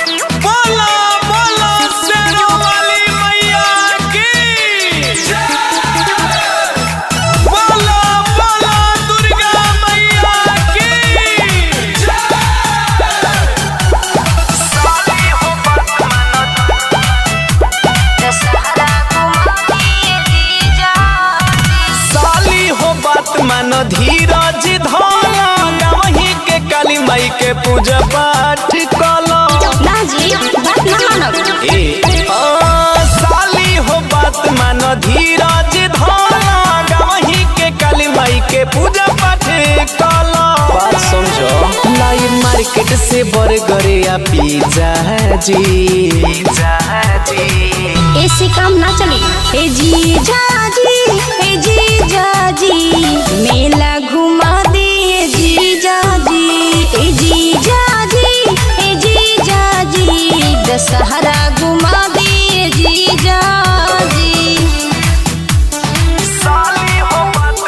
बोला बोला शेरों वाली मैया की बोला बोला दुर्गा मैया की साली हो बात मानो धीरज धोला गावही के काली माई के पूजा पाठ कलो ना जी बात ना मानब। साली हो बात मानो धीरज धोला गावही के काली माई के पूजा पाठ कलो। बात समझो लाइव मार्केट से बर्गर या पिज्जा जी ऐसे काम ना चले। ए जीजा जी मेला घुमा दे जीजा जी दशहरा घुमा दे जीजा जी। साली हो बात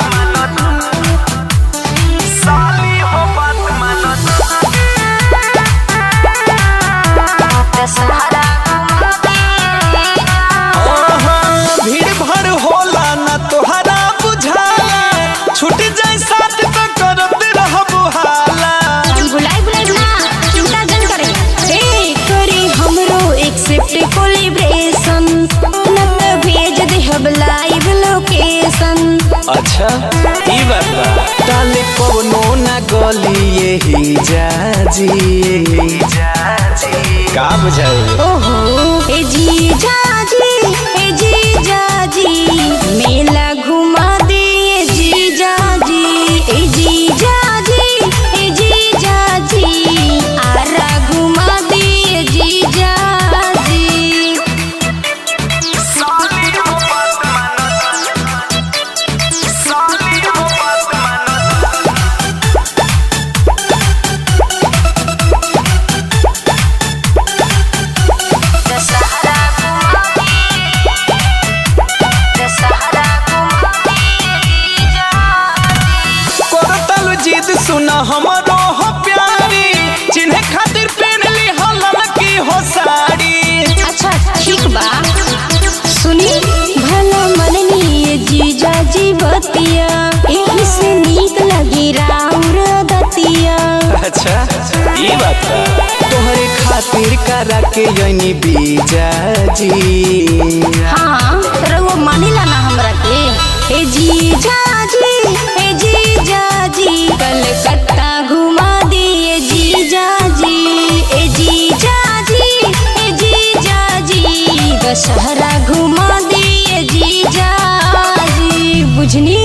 मानो दशहरा भीड़ भर होला ना तोहरा बुझाला छूट जाए साथ तो करत रहबो हाला। बुलाई ना चिंता जन करे। ए करी हमरो एक्सेप्ट कोलैबोरेशन न त भेज दे हम लाइव लोकेशन। अच्छा ई बात बा डाले पवनो ना गली यही जाजी का बुझाऊ। ओहो ए जीजा जी मेला घुमा दे जीजा जी आरा घुमा दे जीजा जी। जिद सुना हमरो हो प्यारी चिन्हे खातिर पहन ली हलन की हो साड़ी। अच्छा ठीक बा सुनी भला मननी जीजा जी बतिया एही से नीक लगी राउर दतिया। अच्छा ई बात बा तोहरे खातिर करा के यनी बीजा जी। हाँ रउआ मानिला ना हमरा के। ए जीजा जी कलकत्ता घुमा दिए जीजा जी दशहरा घुमा दिए जीजा जी बुझनी।